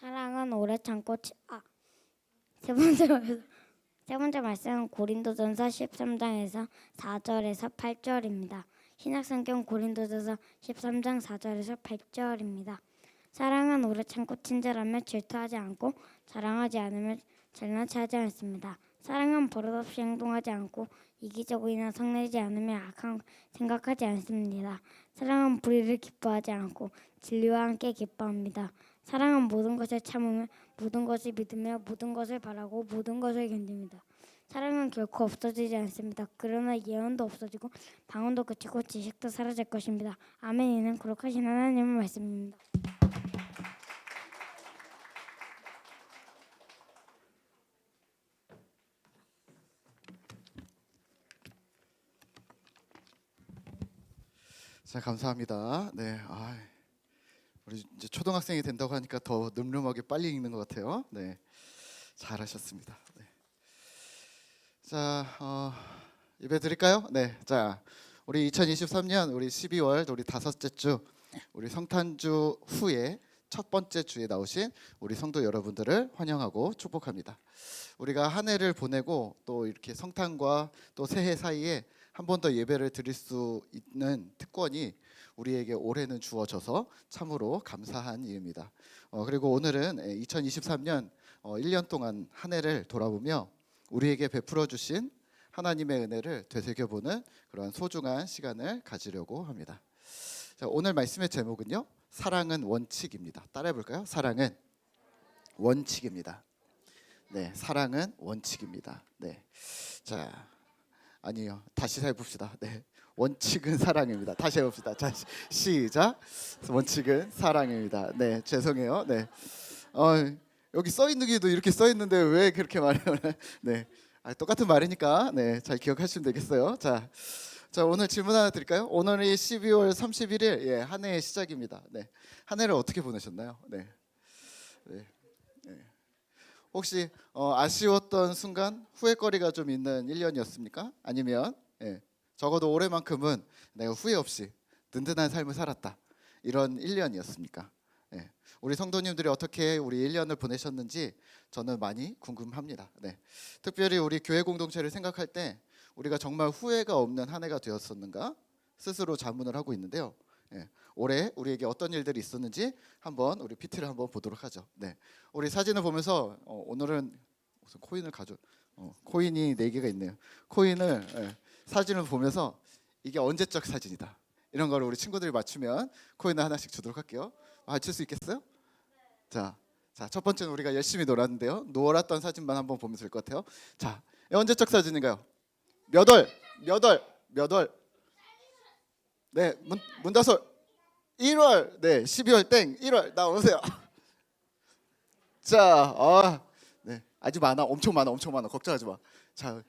사랑은 오래 참고 세 번째 말씀은 고린도전서 13장에서 4절에서 8절입니다. 신약성경 고린도전서 13장 4절에서 8절입니다. 사랑은 오래 참고 친절하며 질투하지 않고 자랑하지 않으며 잘난 체하지 않습니다. 사랑은 버릇없이 행동하지 않고 이기적이나 성내지 않으며 악한 생각하지 않습니다. 사랑은 불의를 기뻐하지 않고 진리와 함께 기뻐합니다. 사랑은 모든 것을 참으며 모든 것을 믿으며 모든 것을 바라고 모든 것을 견딥니다. 사랑은 결코 없어지지 않습니다. 그러나 예언도 없어지고 방언도 그치고 지식도 사라질 것입니다. 아멘. 이는 거룩하신 하나님의 말씀입니다. 자, 감사합니다. 네, 우리 이제 초등학생이 된다고 하니까 더 늠름하게 빨리 읽는 것 같아요. 네, 잘하셨습니다. 네. 자, 예배 드릴까요? 네, 자, 우리 2023년 우리 12월 우리 다섯째 주 우리 성탄주 후에 첫 번째 주에 나오신 우리 성도 여러분들을 환영하고 축복합니다. 우리가 한 해를 보내고 또 이렇게 성탄과 또 새해 사이에 한 번 더 예배를 드릴 수 있는 특권이 우리에게 올해는 주어져서 참으로 감사한 일입니다. 그리고 오늘은 2023년 1년 동안 한 해를 돌아보며 우리에게 베풀어 주신 하나님의 은혜를 되새겨보는 그런 소중한 시간을 가지려고 합니다. 자, 오늘 말씀의 제목은요, 사랑은 원칙입니다. 따라해 볼까요? 사랑은 원칙입니다. 네, 사랑은 원칙입니다. 네, 자, 아니요, 다시 해봅시다. 네, 원칙은 사랑입니다. 다시 해봅시다. 자, 시작. 원칙은 사랑입니다. 네, 죄송해요. 네, 여기 써 있는 게도 이렇게 써 있는데 왜 그렇게 말해요? 네, 똑같은 말이니까 네, 잘 기억하시면 되겠어요. 자, 오늘 질문 하나 드릴까요? 오늘이 12월 31일, 예, 한 해의 시작입니다. 네, 한 해를 어떻게 보내셨나요? 네, 네. 혹시 아쉬웠던 순간 후회거리가 좀 있는 1년이었습니까? 아니면 적어도 올해만큼은 내가 후회 없이 든든한 삶을 살았다, 이런 1년이었습니까? 우리 성도님들이 어떻게 우리 1년을 보내셨는지 저는 많이 궁금합니다. 특별히 우리 교회 공동체를 생각할 때 우리가 정말 후회가 없는 한 해가 되었었는가 스스로 자문을 하고 있는데요. 올해 우리에게 어떤 일들이 있었는지 한번 우리 PT를 한번 보도록 하죠. 우리 사진을 보면서 오늘은 무슨 코인을 코인이 4개가 있네요. 코인을 사진을 보면서 이게 언제적 사진이다, 이런 거를 우리 친구들이 맞추면 코인을 하나씩 주도록 할게요. 맞출 수 있겠어요? 자, 첫 번째는 우리가 열심히 놀았는데요. 놀았던 사진만 한번 보면 될 것 같아요. 자, 언제적 사진인가요? 몇 월? 네, 문다솔 1월, 네, 12월 땡, 1월 나오세요. 자, 네, 아주 많아, 엄청 많아. 걱정하지 마. 자,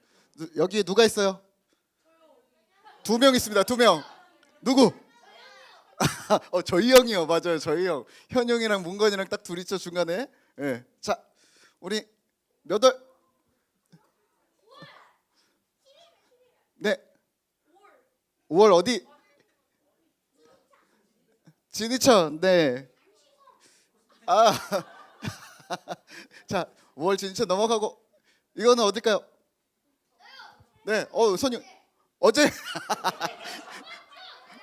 여기에 누가 있어요? 2명 있습니다. 2명. 누구? 저희 형이요, 맞아요, 저희 형. 현용이랑 문건이랑 딱 둘이 있죠, 중간에. 네. 자, 우리 몇 월? 네, 5월 어디? 진이천. 네. 자, 5월 진이천 넘어가고 이거는 어딜까요? 네, 선유 어제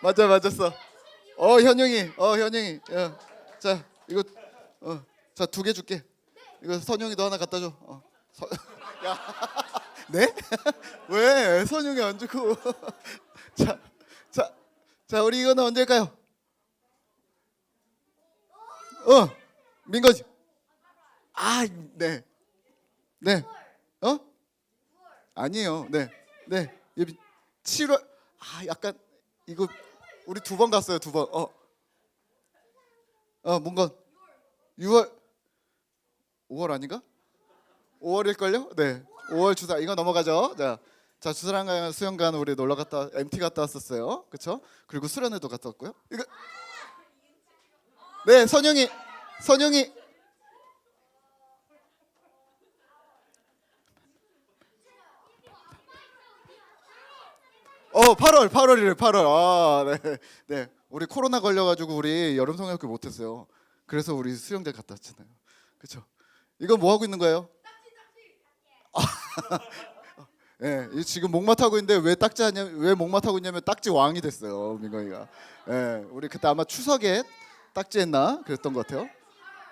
맞았어. 현영이. 자, 이거 자, 2개 줄게. 이거 선영이 너 하나 갖다 줘. 야, 네? 왜 선영이 안 주고? 자, 우리 이거는 언제일까요? 민거지. 네. 아니에요. 네. 7월. 약간 이거 우리 2번 갔어요. 2번. 문건 6월. 5월 아닌가? 5월일걸요? 네. 5월 주사. 이거 넘어가죠. 자, 주사랑간 수영관 우리 놀러 갔다 MT 갔다 왔었어요. 그렇죠? 그리고 수련회도 갔다 왔고요. 이거 네, 선영이 8월이래. 8월. 네. 우리 코로나 걸려가지고 우리 여름 성형학교 못했어요. 그래서 우리 수영대 갔다 왔잖아요. 그렇죠. 이거 뭐 하고 있는 거예요? 예, 이 지금 목마 타고 있는데 왜 딱지 하냐, 왜 목마 타고 있냐면 딱지 왕이 됐어요, 민건이가. 예, 우리 그때 아마 추석에 딱지 했나 그랬던 것 같아요.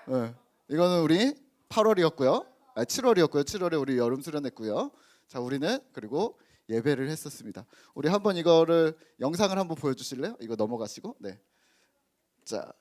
예, 이거는 우리 8월이었고요, 7월이었고요. 7월에 우리 여름 수련했고요. 자, 우리는 그리고 예배를 했었습니다. 우리 한번 이거를 영상을 한번 보여주실래요? 이거 넘어가시고, 네. 자.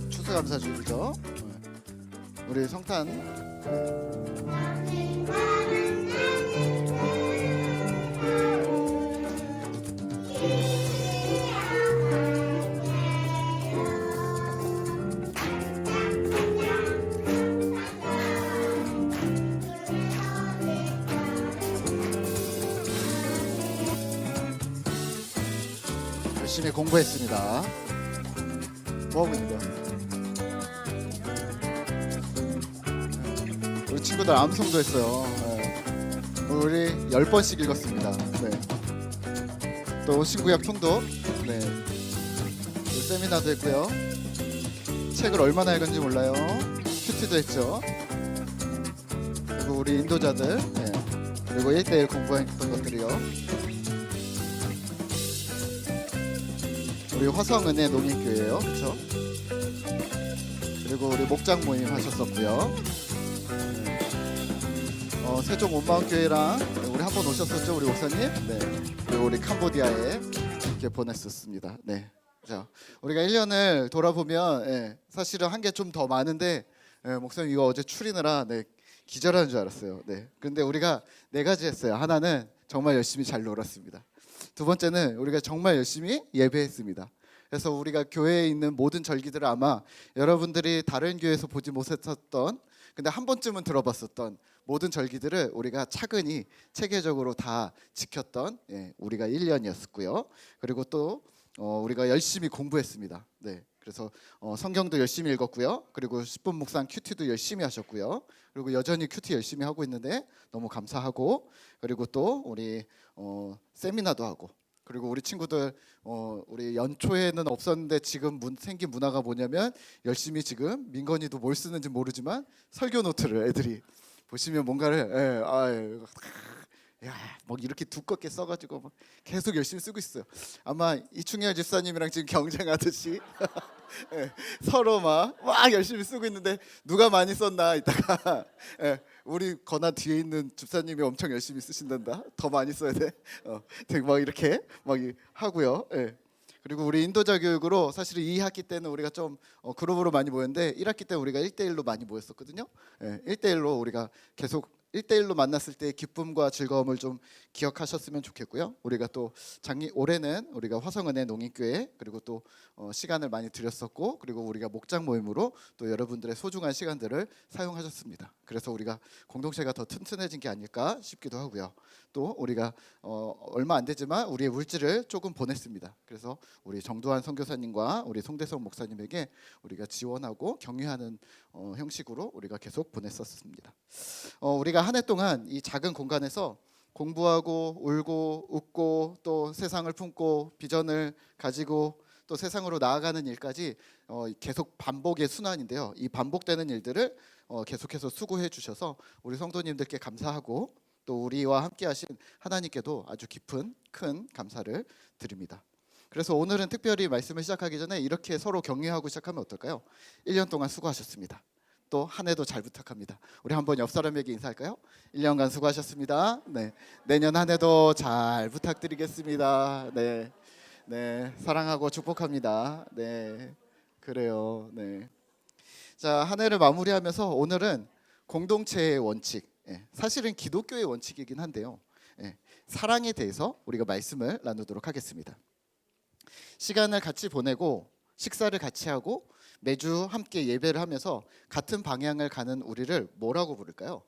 추수감사주일이죠. 우리 성탄 열심히 공부했습니다. 뭐 하고 있는 거야? 우리 친구들 암송도 했어요. 네. 우리 10번씩 읽었습니다. 네. 또 신구약 통독, 네. 또 세미나도 했고요. 책을 얼마나 읽은지 몰라요. 큐티도 했죠. 그리고 우리 인도자들, 네. 그리고 1대1 공부했던 것들이요. 우리 화성은혜 농인교회예요, 그렇죠? 그리고 우리 목장 모임 하셨었고요. 세종 온마음교회랑 우리 한 번 오셨었죠, 우리 목사님. 네. 그리고 우리 캄보디아에 이렇게 보냈었습니다. 네. 자, 우리가 1년을 돌아보면 사실은 한 게 좀 더 많은데 목사님 이거 어제 추리느라 기절하는 줄 알았어요. 네. 근데 우리가 4가지 했어요. 하나는 정말 열심히 잘 놀았습니다. 두 번째는 우리가 정말 열심히 예배했습니다. 그래서 우리가 교회에 있는 모든 절기들을 아마 여러분들이 다른 교회에서 보지 못했었던, 근데 한 번쯤은 들어봤었던 모든 절기들을 우리가 차근히 체계적으로 다 지켰던 우리가 1년이었고요. 그리고 또 우리가 열심히 공부했습니다. 네. 그래서 성경도 열심히 읽었고요. 그리고 10분 묵상 큐티도 열심히 하셨고요. 그리고 여전히 큐티 열심히 하고 있는데 너무 감사하고, 그리고 또 우리 세미나도 하고, 그리고 우리 친구들 우리 연초에는 없었는데 지금 생긴 문화가 뭐냐면 열심히 지금 민건이도 뭘 쓰는지 모르지만 설교 노트를 애들이 보시면 뭔가를 뭐 이렇게 두껍게 써가지고 막 계속 열심히 쓰고 있어요. 아마 이충열 집사님이랑 지금 경쟁하듯이 서로 막 열심히 쓰고 있는데 누가 많이 썼나 이따가 우리 건아 뒤에 있는 집사님이 엄청 열심히 쓰신단다. 더 많이 써야 돼. 되게 막 이렇게 막 하고요. 그리고 우리 인도자 교육으로 사실은 2학기 때는 우리가 좀 그룹으로 많이 모였는데 1학기 때 우리가 1대1로 많이 모였었거든요. 1대1로 우리가 계속 1대1로 만났을 때의 기쁨과 즐거움을 좀 기억하셨으면 좋겠고요. 우리가 또 올해는 우리가 화성은혜 농인교회, 그리고 또 시간을 많이 드렸었고, 그리고 우리가 목장 모임으로 또 여러분들의 소중한 시간들을 사용하셨습니다. 그래서 우리가 공동체가 더 튼튼해진 게 아닐까 싶기도 하고요. 또 우리가 얼마 안 되지만 우리의 물질을 조금 보냈습니다. 그래서 우리 정두환 선교사님과 우리 송대성 목사님에게 우리가 지원하고 격려하는 형식으로 우리가 계속 보냈었습니다. 우리가 한 해 동안 이 작은 공간에서 공부하고 울고 웃고 또 세상을 품고 비전을 가지고 또 세상으로 나아가는 일까지 계속 반복의 순환인데요. 이 반복되는 일들을 계속해서 수고해 주셔서 우리 성도님들께 감사하고, 또 우리와 함께 하신 하나님께도 아주 깊은 큰 감사를 드립니다. 그래서 오늘은 특별히 말씀을 시작하기 전에 이렇게 서로 격려하고 시작하면 어떨까요? 1년 동안 수고하셨습니다. 또 한 해도 잘 부탁합니다. 우리 한번 옆 사람에게 인사할까요? 1년간 수고하셨습니다. 네, 내년 한 해도 잘 부탁드리겠습니다. 네, 사랑하고 축복합니다. 네, 그래요. 네. 자, 한 해를 마무리하면서 오늘은 공동체의 원칙, 사실은 기독교의 원칙이긴 한데요. 사랑에 대해서 우리가 말씀을 나누도록 하겠습니다. 시간을 같이 보내고 식사를 같이 하고 매주 함께 예배를 하면서 같은 방향을 가는 우리를 뭐라고 부를까요?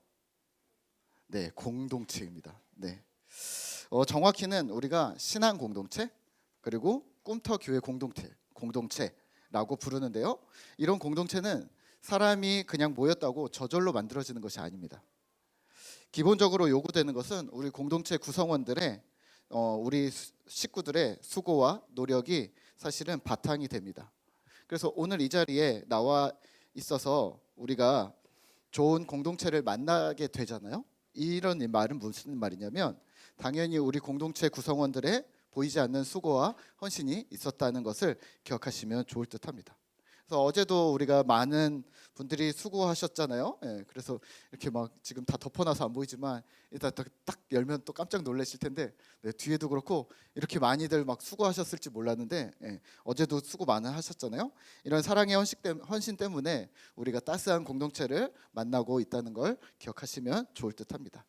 네, 공동체입니다. 네. 정확히는 우리가 신앙 공동체 그리고 꿈터 교회 공동체라고 부르는데요. 이런 공동체는 사람이 그냥 모였다고 저절로 만들어지는 것이 아닙니다. 기본적으로 요구되는 것은 우리 공동체 구성원들의 우리 식구들의 수고와 노력이 사실은 바탕이 됩니다. 그래서 오늘 이 자리에 나와 있어서 우리가 좋은 공동체를 만나게 되잖아요. 이런 말은 무슨 말이냐면 당연히 우리 공동체 구성원들의 보이지 않는 수고와 헌신이 있었다는 것을 기억하시면 좋을 듯합니다. 그래서 어제도 우리가 많은 분들이 수고하셨잖아요. 그래서 이렇게 막 지금 다 덮어놔서 안 보이지만 일단 딱 열면 또 깜짝 놀라실 텐데 뒤에도 그렇고 이렇게 많이들 막 수고하셨을지 몰랐는데 어제도 수고 많이 하셨잖아요. 이런 사랑의 헌신 때문에 우리가 따스한 공동체를 만나고 있다는 걸 기억하시면 좋을 듯합니다.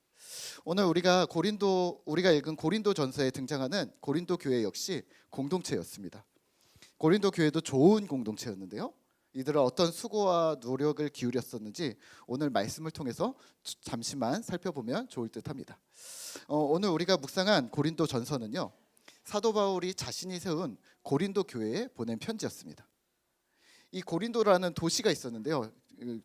오늘 우리가 읽은 고린도전서에 등장하는 고린도 교회 역시 공동체였습니다. 고린도 교회도 좋은 공동체였는데요. 이들은 어떤 수고와 노력을 기울였었는지 오늘 말씀을 통해서 잠시만 살펴보면 좋을 듯합니다. 오늘 우리가 묵상한 고린도전서는요, 사도 바울이 자신이 세운 고린도 교회에 보낸 편지였습니다. 이 고린도라는 도시가 있었는데요.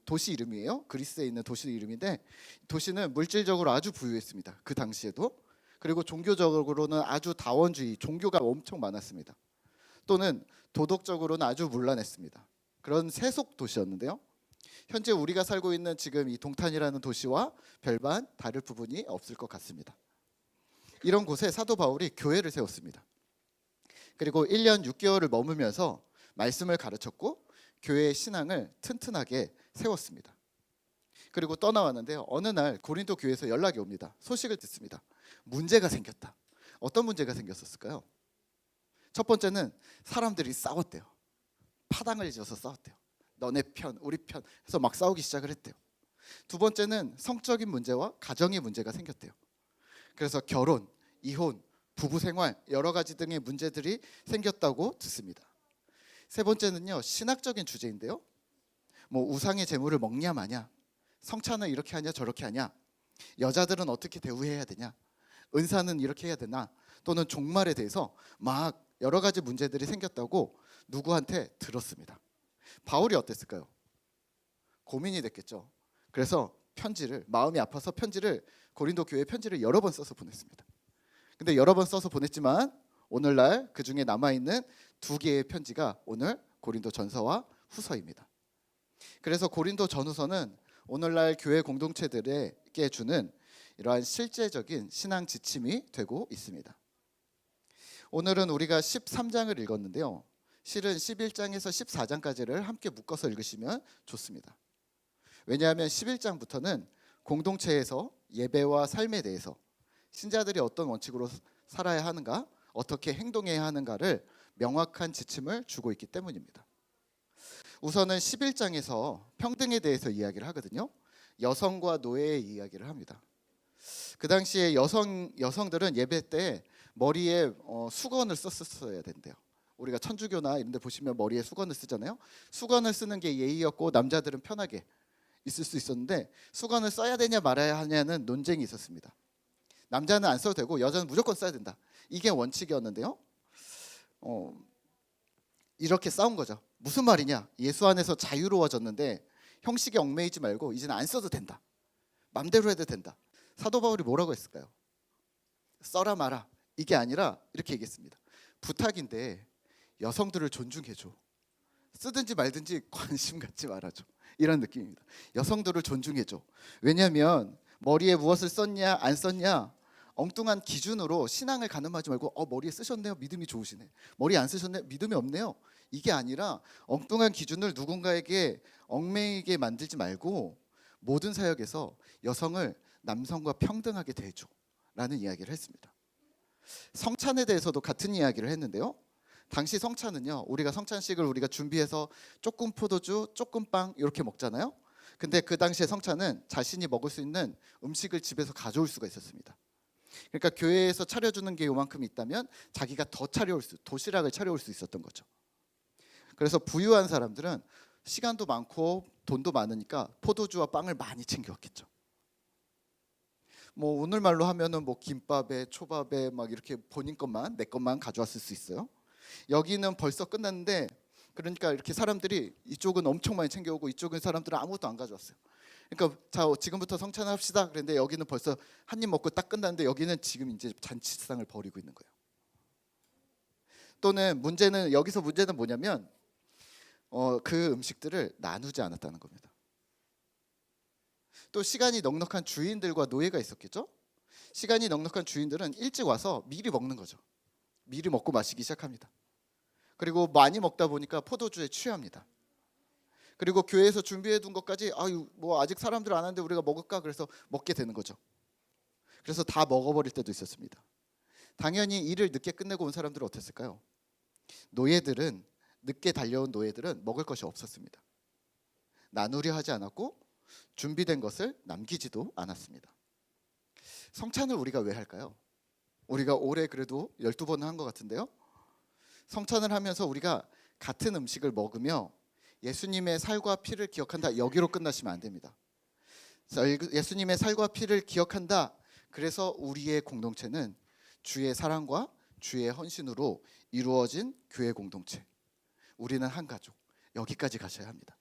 도시 이름이에요. 그리스에 있는 도시 이름인데 도시는 물질적으로 아주 부유했습니다. 그 당시에도. 그리고 종교적으로는 아주 다원주의, 종교가 엄청 많았습니다. 또는 도덕적으로는 아주 문란했습니다. 그런 세속 도시였는데요. 현재 우리가 살고 있는 지금 이 동탄이라는 도시와 별반 다를 부분이 없을 것 같습니다. 이런 곳에 사도 바울이 교회를 세웠습니다. 그리고 1년 6개월을 머물면서 말씀을 가르쳤고 교회의 신앙을 튼튼하게 세웠습니다. 그리고 떠나왔는데요. 어느 날 고린도 교회에서 연락이 옵니다. 소식을 듣습니다. 문제가 생겼다. 어떤 문제가 생겼었을까요? 첫 번째는 사람들이 싸웠대요. 파당을 지어서 싸웠대요. 너네 편, 우리 편 해서 막 싸우기 시작을 했대요. 두 번째는 성적인 문제와 가정의 문제가 생겼대요. 그래서 결혼, 이혼, 부부 생활 여러 가지 등의 문제들이 생겼다고 듣습니다. 세 번째는요, 신학적인 주제인데요. 뭐 우상의 제물을 먹냐 마냐, 성찬은 이렇게 하냐 저렇게 하냐, 여자들은 어떻게 대우해야 되냐, 은사는 이렇게 해야 되나, 또는 종말에 대해서 막 여러 가지 문제들이 생겼다고 누구한테 들었습니다. 바울이 어땠을까요? 고민이 됐겠죠. 그래서 마음이 아파서 고린도 교회에 편지를 여러 번 써서 보냈습니다. 근데 여러 번 써서 보냈지만 오늘날 그 중에 남아있는 2개의 편지가 오늘 고린도 전서와 후서입니다. 그래서 고린도 전후서는 오늘날 교회 공동체들에게 주는 이러한 실제적인 신앙 지침이 되고 있습니다. 오늘은 우리가 13장을 읽었는데요. 실은 11장에서 14장까지를 함께 묶어서 읽으시면 좋습니다. 왜냐하면 11장부터는 공동체에서 예배와 삶에 대해서 신자들이 어떤 원칙으로 살아야 하는가, 어떻게 행동해야 하는가를 명확한 지침을 주고 있기 때문입니다. 우선은 11장에서 평등에 대해서 이야기를 하거든요. 여성과 노예의 이야기를 합니다. 그 당시에 여성들은 예배 때 머리에 수건을 썼어야 된대요. 우리가 천주교나 이런 데 보시면 머리에 수건을 쓰잖아요. 수건을 쓰는 게 예의였고 남자들은 편하게 있을 수 있었는데 수건을 써야 되냐 말아야 하냐는 논쟁이 있었습니다. 남자는 안 써도 되고 여자는 무조건 써야 된다. 이게 원칙이었는데요. 이렇게 싸운 거죠. 무슨 말이냐? 예수 안에서 자유로워졌는데 형식에 얽매이지 말고 이제는 안 써도 된다. 맘대로 해도 된다. 사도 바울이 뭐라고 했을까요? 써라 마라. 이게 아니라 이렇게 얘기했습니다. 부탁인데 여성들을 존중해줘. 쓰든지 말든지 관심 갖지 말아줘. 이런 느낌입니다. 여성들을 존중해줘. 왜냐하면 머리에 무엇을 썼냐 안 썼냐 엉뚱한 기준으로 신앙을 가늠하지 말고 머리에 쓰셨네요. 믿음이 좋으시네. 머리 안 쓰셨네요. 믿음이 없네요. 이게 아니라 엉뚱한 기준을 누군가에게 얽매이게 만들지 말고 모든 사역에서 여성을 남성과 평등하게 대해줘 라는 이야기를 했습니다. 성찬에 대해서도 같은 이야기를 했는데요. 당시 성찬은요, 우리가 성찬식을 우리가 준비해서 조금 포도주, 조금 빵 이렇게 먹잖아요. 근데 그 당시에 성찬은 자신이 먹을 수 있는 음식을 집에서 가져올 수가 있었습니다. 그러니까 교회에서 차려주는 게 요만큼 있다면 자기가 더 도시락을 차려올 수 있었던 거죠. 그래서 부유한 사람들은 시간도 많고 돈도 많으니까 포도주와 빵을 많이 챙겨왔겠죠. 뭐 오늘 말로 하면은 뭐 김밥에 초밥에 막 이렇게 본인 것만 내 것만 가져왔을 수 있어요. 여기는 벌써 끝났는데 그러니까 이렇게 사람들이 이쪽은 엄청 많이 챙겨오고 이쪽은 사람들은 아무것도 안 가져왔어요. 그러니까 자 지금부터 성찬을 합시다. 그런데 여기는 벌써 한 입 먹고 딱 끝났는데 여기는 지금 이제 잔치상을 벌이고 있는 거예요. 또는 여기서 문제는 뭐냐면 그 음식들을 나누지 않았다는 겁니다. 또 시간이 넉넉한 주인들과 노예가 있었겠죠. 시간이 넉넉한 주인들은 일찍 와서 미리 먹는 거죠. 미리 먹고 마시기 시작합니다. 그리고 많이 먹다 보니까 포도주에 취합니다. 그리고 교회에서 준비해 둔 것까지 뭐 아직 사람들 안 왔는데 우리가 먹을까 그래서 먹게 되는 거죠. 그래서 다 먹어버릴 때도 있었습니다. 당연히 일을 늦게 끝내고 온 사람들은 어땠을까요? 늦게 달려온 노예들은 먹을 것이 없었습니다. 나누려 하지 않았고 준비된 것을 남기지도 않았습니다. 성찬을 우리가 왜 할까요? 우리가 올해 그래도 12번은 한 것 같은데요. 성찬을 하면서 우리가 같은 음식을 먹으며 예수님의 살과 피를 기억한다. 여기로 끝나시면 안 됩니다. 예수님의 살과 피를 기억한다. 그래서 우리의 공동체는 주의 사랑과 주의 헌신으로 이루어진 교회 공동체. 우리는 한 가족. 여기까지 가셔야 합니다.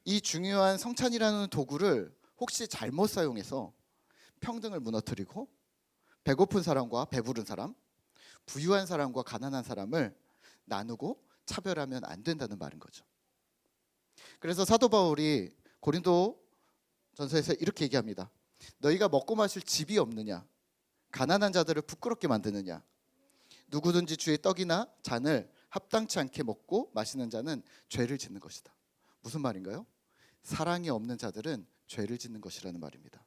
이 중요한 성찬이라는 도구를 혹시 잘못 사용해서 평등을 무너뜨리고 배고픈 사람과 배부른 사람, 부유한 사람과 가난한 사람을 나누고 차별하면 안 된다는 말인 거죠. 그래서 사도 바울이 고린도 전서에서 이렇게 얘기합니다. 너희가 먹고 마실 집이 없느냐? 가난한 자들을 부끄럽게 만드느냐? 누구든지 주의 떡이나 잔을 합당치 않게 먹고 마시는 자는 죄를 짓는 것이다. 무슨 말인가요? 사랑이 없는 자들은 죄를 짓는 것이라는 말입니다.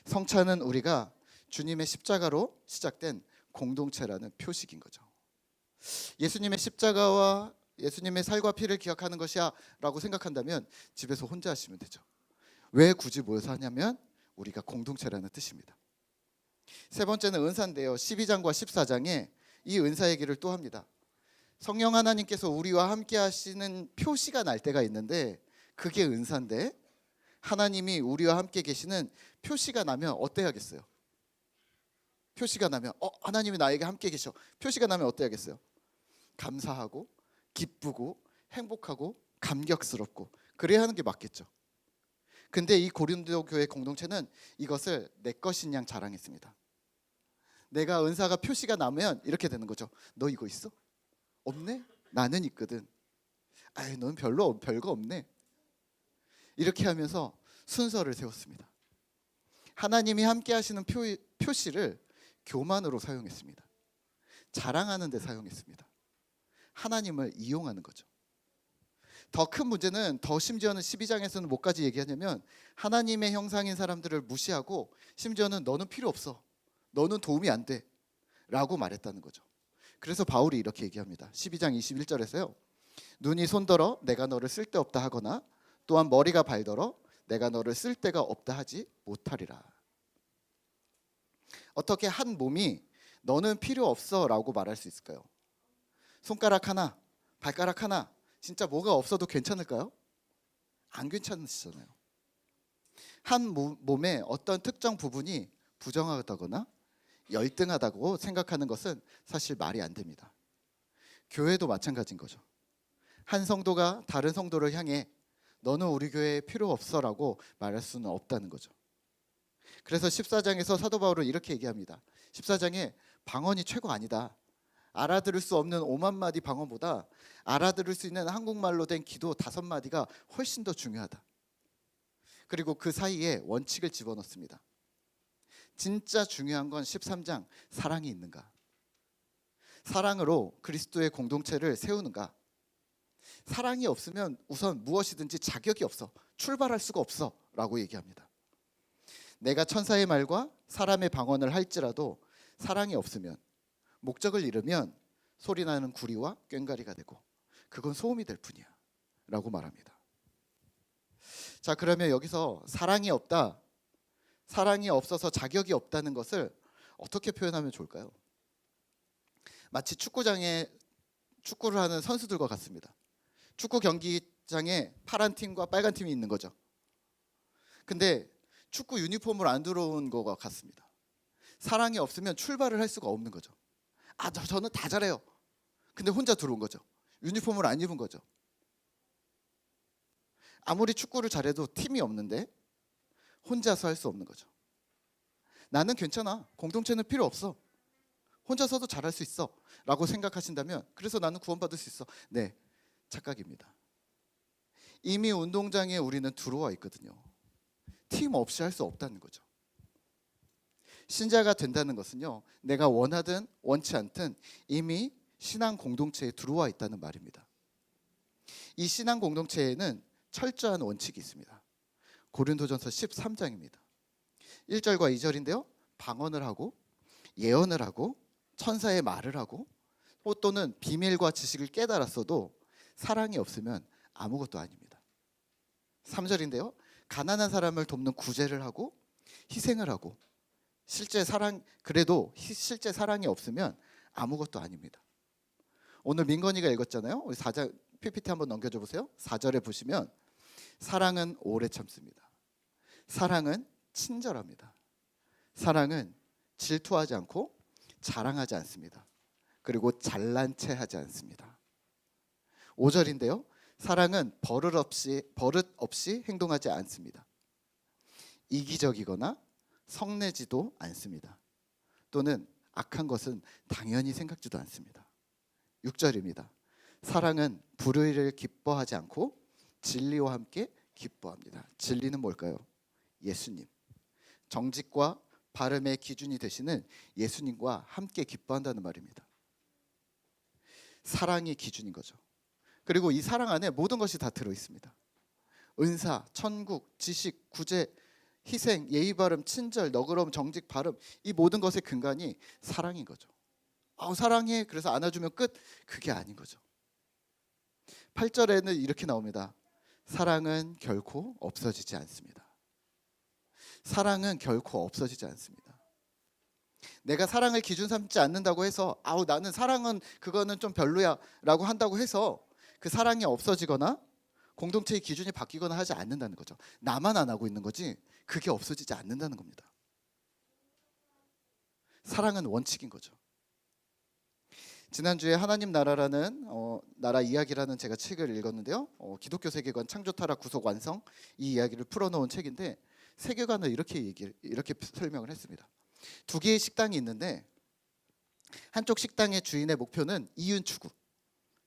성찬은 우리가 주님의 십자가로 시작된 공동체라는 표식인 거죠. 예수님의 십자가와 예수님의 살과 피를 기억하는 것이야 라고 생각한다면 집에서 혼자 하시면 되죠. 왜 굳이 모여서 하냐면 우리가 공동체라는 뜻입니다. 세 번째는 은사인데요. 12장과 14장에 이 은사 얘기를 또 합니다. 성령 하나님께서 우리와 함께 하시는 표시가 날 때가 있는데 그게 은사인데 하나님이 우리와 함께 계시는 표시가 나면 어때야겠어요? 표시가 나면 하나님이 나에게 함께 계셔. 표시가 나면 어때야겠어요? 감사하고 기쁘고 행복하고 감격스럽고 그래야 하는 게 맞겠죠. 근데 이 고린도 교회 공동체는 이것을 내 것인 양 자랑했습니다. 내가 은사가 표시가 나면 이렇게 되는 거죠. 너 이거 있어? 없네? 나는 있거든. 넌 별거 없네. 이렇게 하면서 순서를 세웠습니다. 하나님이 함께 하시는 표시를 교만으로 사용했습니다. 자랑하는 데 사용했습니다. 하나님을 이용하는 거죠. 더 큰 문제는 심지어는 12장에서는 뭐까지 얘기하냐면 하나님의 형상인 사람들을 무시하고 심지어는 너는 필요 없어. 너는 도움이 안 돼. 라고 말했다는 거죠. 그래서 바울이 이렇게 얘기합니다. 12장 21절에서요. 눈이 손더러 내가 너를 쓸데없다 하거나 또한 머리가 발더러 내가 너를 쓸데가 없다 하지 못하리라. 어떻게 한 몸이 너는 필요 없어 라고 말할 수 있을까요? 손가락 하나, 발가락 하나 진짜 뭐가 없어도 괜찮을까요? 안 괜찮으시잖아요. 한 몸의 어떤 특정 부분이 부정하다거나 열등하다고 생각하는 것은 사실 말이 안 됩니다. 교회도 마찬가지인 거죠. 한 성도가 다른 성도를 향해 너는 우리 교회에 필요 없어라고 말할 수는 없다는 거죠. 그래서 14장에서 사도 바울은 이렇게 얘기합니다. 14장에 방언이 최고 아니다. 알아들을 수 없는 5만 마디 방언보다 알아들을 수 있는 한국말로 된 기도 5마디가 훨씬 더 중요하다. 그리고 그 사이에 원칙을 집어넣습니다. 진짜 중요한 건 13장 사랑이 있는가? 사랑으로 그리스도의 공동체를 세우는가? 사랑이 없으면 우선 무엇이든지 자격이 없어. 출발할 수가 없어 라고 얘기합니다. 내가 천사의 말과 사람의 방언을 할지라도 사랑이 없으면 목적을 잃으면 소리나는 구리와 꽹과리가 되고 그건 소음이 될 뿐이야 라고 말합니다. 자, 그러면 여기서 사랑이 없다, 사랑이 없어서 자격이 없다는 것을 어떻게 표현하면 좋을까요? 마치 축구장에 축구를 하는 선수들과 같습니다. 축구 경기장에 파란 팀과 빨간 팀이 있는 거죠. 근데 축구 유니폼을 안 들어온 것과 같습니다. 사랑이 없으면 출발을 할 수가 없는 거죠. 저는 다 잘해요. 근데 혼자 들어온 거죠. 유니폼을 안 입은 거죠. 아무리 축구를 잘해도 팀이 없는데 혼자서 할 수 없는 거죠. 나는 괜찮아, 공동체는 필요 없어, 혼자서도 잘할 수 있어 라고 생각하신다면, 그래서 나는 구원받을 수 있어, 네, 착각입니다. 이미 운동장에 우리는 들어와 있거든요. 팀 없이 할 수 없다는 거죠. 신자가 된다는 것은요, 내가 원하든 원치 않든 이미 신앙 공동체에 들어와 있다는 말입니다. 이 신앙 공동체에는 철저한 원칙이 있습니다. 고린도전서 13장입니다. 1절과 2절인데요. 방언을 하고 예언을 하고 천사의 말을 하고 또는 비밀과 지식을 깨달았어도 사랑이 없으면 아무것도 아닙니다. 3절인데요. 가난한 사람을 돕는 구제를 하고 희생을 하고 그래도 실제 사랑이 없으면 아무것도 아닙니다. 오늘 민건이가 읽었잖아요. 우리 4장 PPT 한번 넘겨줘 보세요. 4절에 보시면 사랑은 오래 참습니다. 사랑은 친절합니다. 사랑은 질투하지 않고 자랑하지 않습니다. 그리고 잘난 체 하지 않습니다. 5절인데요. 사랑은 버릇 없이 행동하지 않습니다. 이기적이거나 성내지도 않습니다. 또는 악한 것은 당연히 생각지도 않습니다. 6절입니다. 사랑은 불의를 기뻐하지 않고 진리와 함께 기뻐합니다. 진리는 뭘까요? 예수님. 정직과 발음의 기준이 되시는 예수님과 함께 기뻐한다는 말입니다. 사랑이 기준인 거죠. 그리고 이 사랑 안에 모든 것이 다 들어있습니다. 은사, 천국, 지식, 구제, 희생, 예의 바름, 친절, 너그러움, 정직, 발음, 이 모든 것의 근간이 사랑인 거죠. 사랑해, 그래서 안아주면 끝, 그게 아닌 거죠. 8절에는 이렇게 나옵니다. 사랑은 결코 없어지지 않습니다. 사랑은 결코 없어지지 않습니다. 내가 사랑을 기준 삼지 않는다고 해서 나는 사랑은 그거는 좀 별로야 라고 한다고 해서 그 사랑이 없어지거나 공동체의 기준이 바뀌거나 하지 않는다는 거죠. 나만 안 하고 있는 거지 그게 없어지지 않는다는 겁니다. 사랑은 원칙인 거죠. 지난주에 하나님 나라라는 나라 이야기라는 제가 책을 읽었는데요. 기독교 세계관 창조 타락 구속 완성, 이 이야기를 풀어놓은 책인데 세계관을 이렇게 설명을 했습니다. 두 개의 식당이 있는데 한쪽 식당의 주인의 목표는 이윤 추구.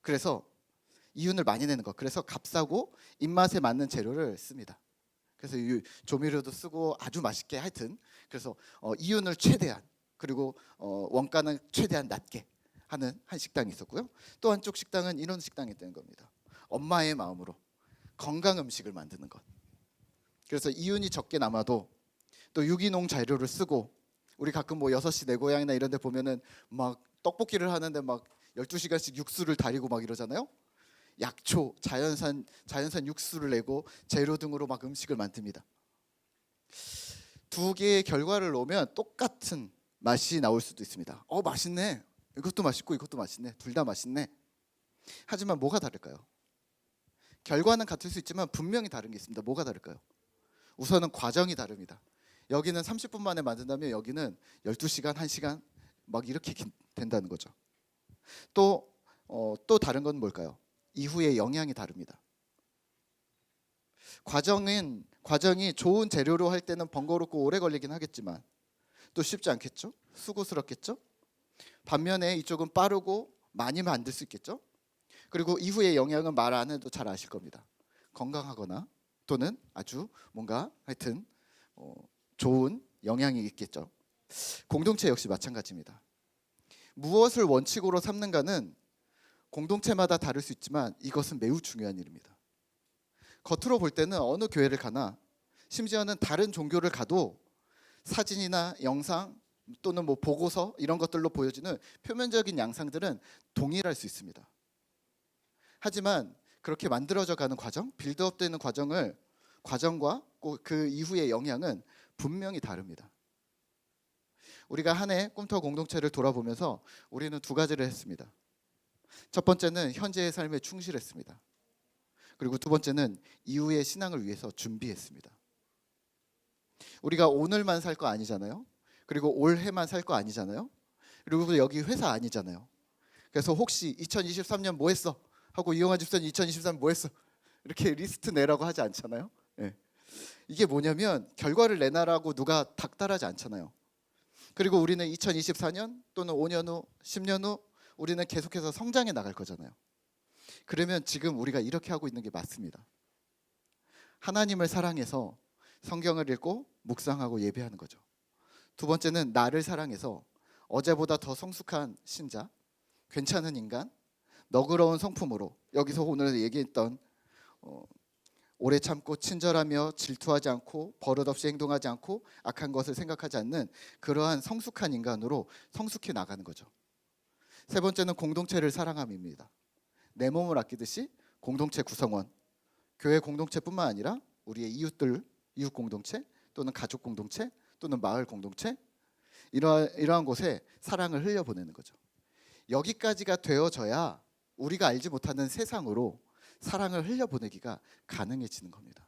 그래서 이윤을 많이 내는 것. 그래서 값싸고 입맛에 맞는 재료를 씁니다. 그래서 조미료도 쓰고 아주 맛있게 하여튼 그래서 이윤을 최대한 그리고 원가는 최대한 낮게 하는 한 식당이 있었고요. 또 한쪽 식당은 이런 식당이 있다는 겁니다. 엄마의 마음으로 건강 음식을 만드는 것. 그래서 이윤이 적게 남아도 또 유기농 재료를 쓰고 우리 가끔 6시 내 고향이나 이런 데 보면은 막 떡볶이를 하는데 막 12시간씩 육수를 다리고 막 이러잖아요. 약초, 자연산 육수를 내고 재료 등으로 막 음식을 만듭니다. 두 개의 결과를 놓으면 똑같은 맛이 나올 수도 있습니다. 맛있네. 이것도 맛있고 이것도 맛있네. 둘 다 맛있네. 하지만 뭐가 다를까요? 결과는 같을 수 있지만 분명히 다른 게 있습니다. 뭐가 다를까요? 우선은 과정이 다릅니다. 여기는 30분 만에 만든다면 여기는 12시간, 1시간 막 이렇게 된다는 거죠. 또 다른 건 뭘까요? 이후의 영향이 다릅니다. 과정이 좋은 재료로 할 때는 번거롭고 오래 걸리긴 하겠지만 또 쉽지 않겠죠? 수고스럽겠죠? 반면에 이쪽은 빠르고 많이 만들 수 있겠죠? 그리고 이후의 영향은 말 안 해도 잘 아실 겁니다. 건강하거나 또는 아주 뭔가 하여튼 좋은 영향이 있겠죠. 공동체 역시 마찬가지입니다. 무엇을 원칙으로 삼는가는 공동체마다 다를 수 있지만 이것은 매우 중요한 일입니다. 겉으로 볼 때는 어느 교회를 가나 심지어는 다른 종교를 가도 사진이나 영상 또는 뭐 보고서 이런 것들로 보여지는 표면적인 양상들은 동일할 수 있습니다. 하지만 그렇게 만들어져 가는 과정, 빌드업되는 과정과 그 이후의 영향은 분명히 다릅니다. 우리가 한 해 꿈터 공동체를 돌아보면서 우리는 두 가지를 했습니다. 첫 번째는 현재의 삶에 충실했습니다. 그리고 두 번째는 이후의 신앙을 위해서 준비했습니다. 우리가 오늘만 살 거 아니잖아요. 그리고 올해만 살 거 아니잖아요. 그리고 여기 회사 아니잖아요. 그래서 혹시 2023년 뭐 했어? 하고 이용환 집사님 2023년 뭐 했어? 이렇게 리스트 내라고 하지 않잖아요. 예. 이게 뭐냐면 결과를 내놔라고 누가 닥달하지 않잖아요. 그리고 우리는 2024년 또는 5년 후, 10년 후 우리는 계속해서 성장해 나갈 거잖아요. 그러면 지금 우리가 이렇게 하고 있는 게 맞습니다. 하나님을 사랑해서 성경을 읽고 묵상하고 예배하는 거죠. 두 번째는 나를 사랑해서 어제보다 더 성숙한 신자, 괜찮은 인간, 너그러운 성품으로 여기서 오늘 얘기했던 오래 참고 친절하며 질투하지 않고 버릇없이 행동하지 않고 악한 것을 생각하지 않는 그러한 성숙한 인간으로 성숙해 나가는 거죠. 세 번째는 공동체를 사랑함입니다. 내 몸을 아끼듯이 공동체 구성원, 교회 공동체뿐만 아니라 우리의 이웃들, 이웃 공동체 또는 가족 공동체 또는 마을 공동체 이러한 곳에 사랑을 흘려보내는 거죠. 여기까지가 되어져야 우리가 알지 못하는 세상으로 사랑을 흘려보내기가 가능해지는 겁니다.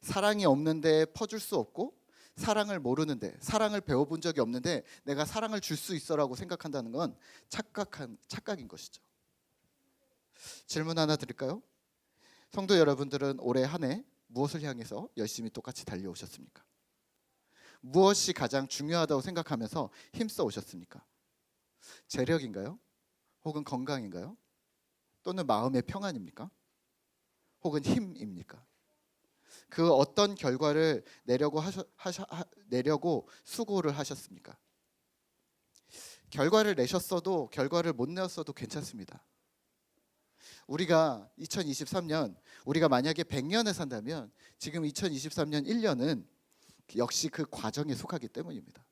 사랑이 없는데 퍼줄 수 없고 사랑을 모르는데 사랑을 배워본 적이 없는데 내가 사랑을 줄 수 있어라고 생각한다는 건 착각인 것이죠. 질문 하나 드릴까요? 성도 여러분들은 올해 한 해 무엇을 향해서 열심히 똑같이 달려오셨습니까? 무엇이 가장 중요하다고 생각하면서 힘써 오셨습니까? 재력인가요? 혹은 건강인가요? 또는 마음의 평안입니까? 혹은 힘입니까? 그 어떤 결과를 내려고 수고를 하셨습니까? 결과를 내셨어도 결과를 못 내었어도 괜찮습니다. 우리가 2023년 우리가 만약에 100년을 산다면 지금 2023년 1년은 역시 그 과정에 속하기 때문입니다.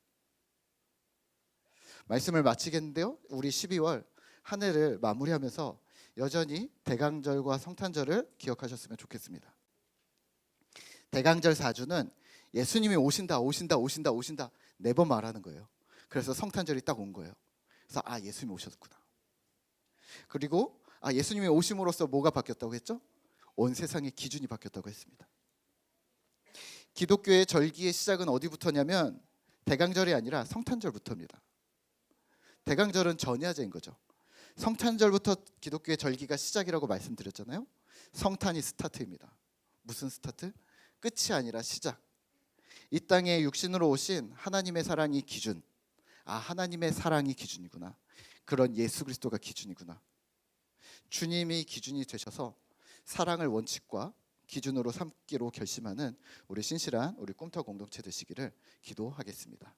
말씀을 마치겠는데요. 우리 12월 한 해를 마무리하면서 여전히 대강절과 성탄절을 기억하셨으면 좋겠습니다. 대강절 4주는 예수님이 오신다 4번 말하는 거예요. 그래서 성탄절이 딱 온 거예요. 그래서 예수님이 오셨구나. 그리고 예수님이 오심으로써 뭐가 바뀌었다고 했죠? 온 세상의 기준이 바뀌었다고 했습니다. 기독교의 절기의 시작은 어디부터냐면 대강절이 아니라 성탄절부터입니다. 대강절은 전야제인 거죠. 성탄절부터 기독교의 절기가 시작이라고 말씀드렸잖아요. 성탄이 스타트입니다. 무슨 스타트? 끝이 아니라 시작. 이 땅에 육신으로 오신 하나님의 사랑이 기준. 하나님의 사랑이 기준이구나. 그런 예수 그리스도가 기준이구나. 주님이 기준이 되셔서 사랑을 원칙과 기준으로 삼기로 결심하는 우리 신실한 우리 꿈터 공동체 되시기를 기도하겠습니다.